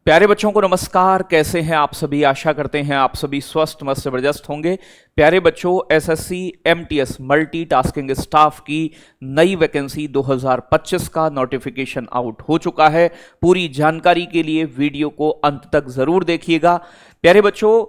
प्यारे बच्चों को नमस्कार। कैसे हैं आप सभी? आशा करते हैं आप सभी स्वस्थ मस्त जबरदस्त होंगे। प्यारे बच्चों, एसएससी एमटीएस मल्टीटास्किंग स्टाफ की नई वैकेंसी 2025 का नोटिफिकेशन आउट हो चुका है। पूरी जानकारी के लिए वीडियो को अंत तक जरूर देखिएगा। प्यारे बच्चों,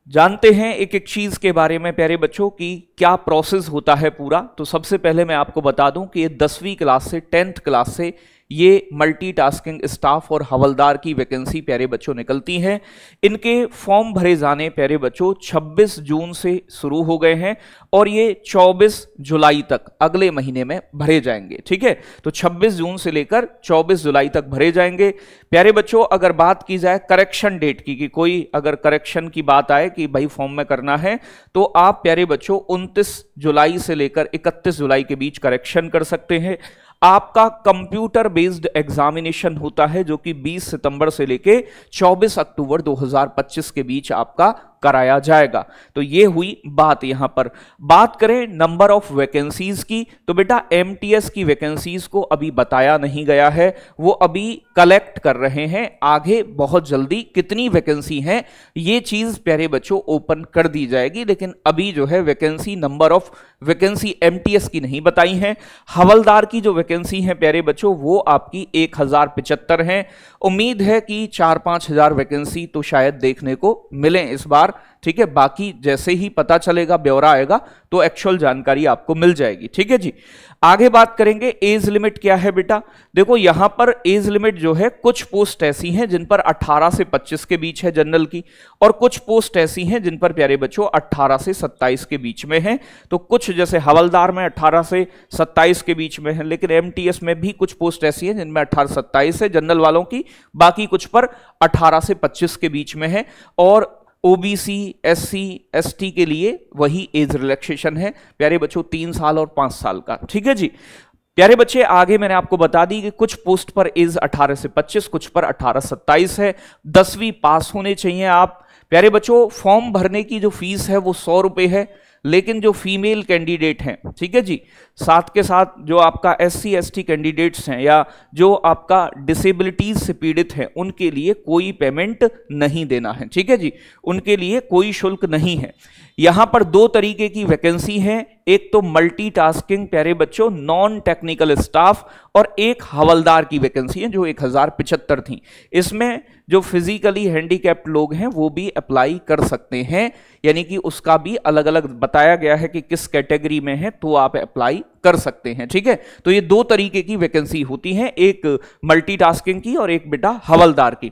जानते हैं एक एक चीज के बारे में प्यारे बच्चों की क्या प्रोसेस होता है पूरा। तो सबसे पहले मैं आपको बता दूं कि ये 10वीं क्लास से 10th क्लास से ये मल्टीटास्किंग स्टाफ और हवलदार की वैकेंसी प्यारे बच्चों निकलती हैं। इनके फॉर्म भरे जाने प्यारे बच्चों 26 जून से शुरू हो गए हैं और ये 24 जुलाई तक अगले महीने में भरे जाएंगे। ठीक है, तो 26 जून से लेकर 24 जुलाई तक भरे जाएंगे। प्यारे बच्चों, अगर बात की जाए करेक्शन डेट की कि कोई अगर करेक्शन की बात आए कि भाई फॉर्म में करना है, तो आप प्यारे बच्चों 29 जुलाई से लेकर 31 जुलाई के बीच करेक्शन कर सकते हैं। आपका कंप्यूटर बेस्ड एग्जामिनेशन होता है जो कि 20 सितंबर से लेके 24 अक्टूबर 2025 के बीच आपका कराया जाएगा। तो ये हुई बात। यहां पर बात करें नंबर ऑफ वैकेंसीज की, तो बेटा एमटीएस की वैकेंसीज को अभी बताया नहीं गया है, वो अभी कलेक्ट कर रहे हैं। आगे बहुत जल्दी कितनी वैकेंसी है ये चीज प्यारे बच्चों ओपन कर दी जाएगी, लेकिन अभी जो है vacancy number of vacancy MTS की नहीं बताई है। हवलदार की जो वैकेंसी है प्यारे बच्चों वो आपकी 1075 है। उम्मीद है कि 4-5 हजार वैकेंसी तो शायद देखने को मिले इस बार। ठीक है, बाकी जैसे ही पता चलेगा, ब्यौरा आएगा तो एक्चुअल जानकारी आपको मिल जाएगी। ठीक है जी, आगे बात करेंगे एज लिमिट क्या है बेटा। देखो यहां पर एज लिमिट जो है, कुछ पोस्ट ऐसी हैं जिन पर 18 से 25 के बीच है जनरल की, और कुछ पोस्ट ऐसी हैं जिन पर प्यारे बच्चों 18 से 27 के बीच में है। तो कुछ जैसे हवलदार में 18 से 27 के बीच में है, लेकिन एमटीएस में भी कुछ पोस्ट ऐसी हैं जिनमें 18 से 27 है जनरल वालों की, बाकी कुछ पर 18 से 25 के बीच में है। और ओबीसी एससी एसटी के लिए वही एज रिलैक्सेशन है प्यारे बच्चों, 3 साल और 5 साल का। ठीक है जी प्यारे बच्चे, आगे मैंने आपको बता दी कि कुछ पोस्ट पर एज 18 से 25, कुछ पर 18 से 27 है। 10वीं पास होने चाहिए आप। प्यारे बच्चों, फॉर्म भरने की जो फीस है वो 100 रुपए है, लेकिन जो फीमेल कैंडिडेट हैं, ठीक है जी, साथ के साथ जो आपका एससी एसटी कैंडिडेट्स हैं या जो आपका डिसेबिलिटीज से पीड़ित हैं, उनके लिए कोई पेमेंट नहीं देना है। ठीक है जी, उनके लिए कोई शुल्क नहीं है। यहां पर 2 तरीके की वैकेंसी है, एक तो मल्टीटास्किंग प्यारे बच्चों नॉन टेक्निकल स्टाफ, और एक हवलदार की वैकेंसी है जो 1075 थी। इसमें जो फिजिकली हैंडीकैप्ड लोग हैं वो भी अप्लाई कर सकते हैं, यानी कि उसका भी अलग अलग बताया गया है कि किस कैटेगरी में है तो आप अप्लाई कर सकते हैं। ठीक है, तो ये 2 तरीके की वैकेंसी होती है, एक मल्टीटास्किंग की और एक बेटा हवलदार की।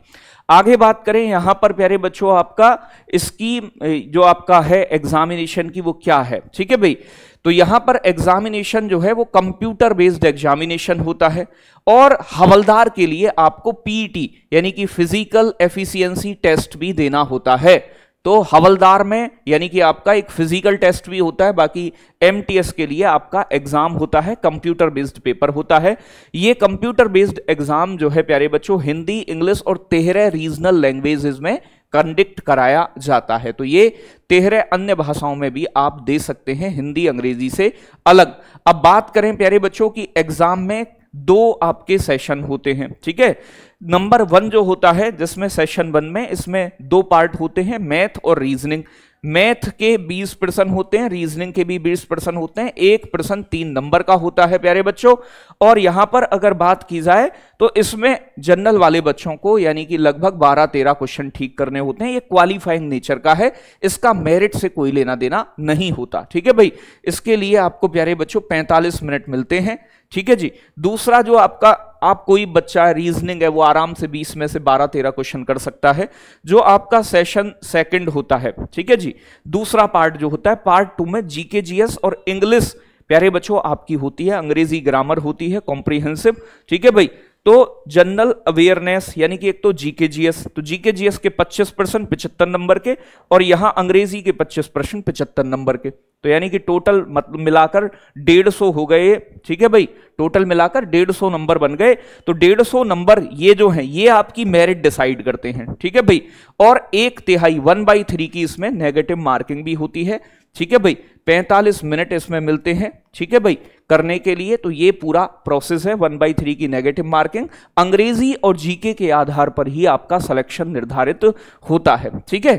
आगे बात करें यहां पर प्यारे बच्चों, आपका इसकी जो आपका है एग्जामिनेशन की वो क्या है। ठीक है भाई, तो यहां पर एग्जामिनेशन जो है वो कंप्यूटर बेस्ड एग्जामिनेशन होता है, और हवलदार के लिए आपको पीईटी यानी कि फिजिकल एफिशिएंसी टेस्ट भी देना होता है। तो हवलदार में यानी कि आपका एक फिजिकल टेस्ट भी होता है, बाकी एमटीएस के लिए आपका एग्जाम होता है, कंप्यूटर बेस्ड पेपर होता है। ये कंप्यूटर बेस्ड एग्जाम जो है प्यारे बच्चों हिंदी, इंग्लिश और 13 रीजनल लैंग्वेजेस में कंडक्ट कराया जाता है। तो ये 13 अन्य भाषाओं में भी आप दे सकते हैं, हिंदी अंग्रेजी से अलग। अब बात करें प्यारे बच्चों की एग्जाम में 2 आपके सेशन होते हैं। ठीक है, नंबर 1 जो होता है, जिसमें सेशन 1 में इसमें 2 पार्ट होते हैं, मैथ और रीजनिंग। मैथ के 20 प्रश्न होते हैं, रीजनिंग के भी 20 प्रश्न होते हैं। एक प्रश्न 3 नंबर का होता है प्यारे बच्चों। और यहां पर अगर बात की जाए तो इसमें जनरल वाले बच्चों को यानी कि लगभग 12-13 क्वेश्चन ठीक करने होते हैं। ये क्वालिफाइंग नेचर का है, इसका मेरिट से कोई लेना देना नहीं होता। ठीक है भाई, इसके लिए आपको प्यारे बच्चों 45 मिनट मिलते हैं। ठीक है जी, दूसरा जो आपका आप कोई बच्चा रीजनिंग है वो आराम से 20 में से 12-13 क्वेश्चन कर सकता है, जो आपका सेशन 2 होता है। ठीक है जी, दूसरा पार्ट जो होता है, पार्ट 2 में जीके जीएस और इंग्लिश प्यारे बच्चों आपकी होती है, अंग्रेजी ग्रामर होती है कॉम्प्रिहेंसिव। ठीक है भाई, तो जनरल अवेयरनेस यानी कि एक तो जीके जीएस, तो जीके जीएस के 25 प्रश्न 75 नंबर के, और यहां अंग्रेजी के 25 प्रश्न 75 नंबर के। तो यानी कि टोटल मतलब मिलाकर 150 हो गए। ठीक है भाई, टोटल मिलाकर 150 नंबर बन गए। तो 150 नंबर ये जो है ये आपकी मेरिट डिसाइड करते हैं। ठीक है भाई, और 1/3 1/3 की इसमें नेगेटिव मार्किंग भी होती है। ठीक है भाई, 45 मिनट इसमें मिलते हैं, ठीक है भाई, करने के लिए। तो ये पूरा प्रोसेस है 1/3 की नेगेटिव मार्किंग। अंग्रेजी और जीके के आधार पर ही आपका सिलेक्शन निर्धारित होता है, ठीक है।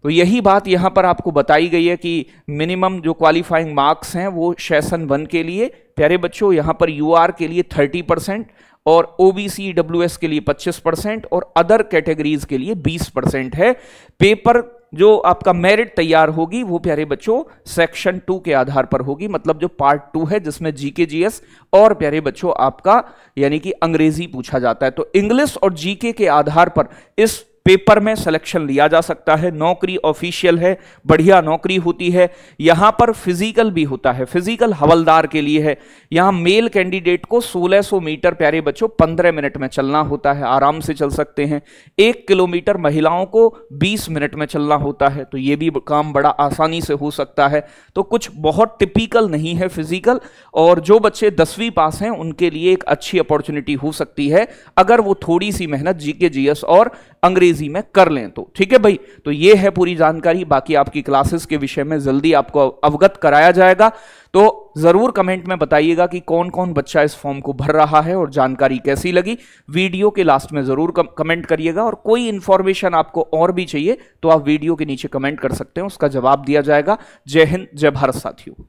तो यही बात यहां पर आपको बताई गई है कि मिनिमम जो क्वालिफाइंग मार्क्स हैं वो सेशन 1 के लिए प्यारे बच्चों यहां पर यूआर के लिए 30% और ओबीसी ईडब्ल्यूएस के लिए 25% और अदर कैटेगरीज के लिए 20% है। पेपर जो आपका मेरिट तैयार होगी वो प्यारे बच्चों सेक्शन 2 के आधार पर होगी, मतलब जो पार्ट 2 है जिसमें जीके जीएस और प्यारे बच्चों आपका यानी कि अंग्रेजी पूछा जाता है। तो इंग्लिश और जीके के आधार पर इस पेपर में सिलेक्शन लिया जा सकता है। नौकरी ऑफिशियल है, बढ़िया नौकरी होती है। यहां पर फिजिकल भी होता है, फिजिकल हवलदार के लिए है। यहां मेल कैंडिडेट को 1600 मीटर प्यारे बच्चों 15 मिनट में चलना होता है, आराम से चल सकते हैं। 1 किलोमीटर महिलाओं को 20 मिनट में चलना होता है, तो यह भी काम बड़ा आसानी से हो सकता है। तो कुछ बहुत टिपिकल नहीं है फिजिकल, और जो बच्चे 10वीं पास हैं उनके लिए एक अच्छी अपॉर्चुनिटी हो सकती है अगर वो थोड़ी सी मेहनत जीके जीएस और अंग्रेजी में कर लें तो, ठीक है भाई। तो ये है पूरी जानकारी, बाकी आपकी क्लासेस के विषय में जल्दी आपको अवगत कराया जाएगा। तो जरूर कमेंट में बताइएगा कि कौन कौन बच्चा इस फॉर्म को भर रहा है और जानकारी कैसी लगी। वीडियो के लास्ट में जरूर कमेंट करिएगा, और कोई इंफॉर्मेशन आपको और भी चाहिए तो आप वीडियो के नीचे कमेंट कर सकते हैं, उसका जवाब दिया जाएगा। जय हिंद, जय भारत साथियों।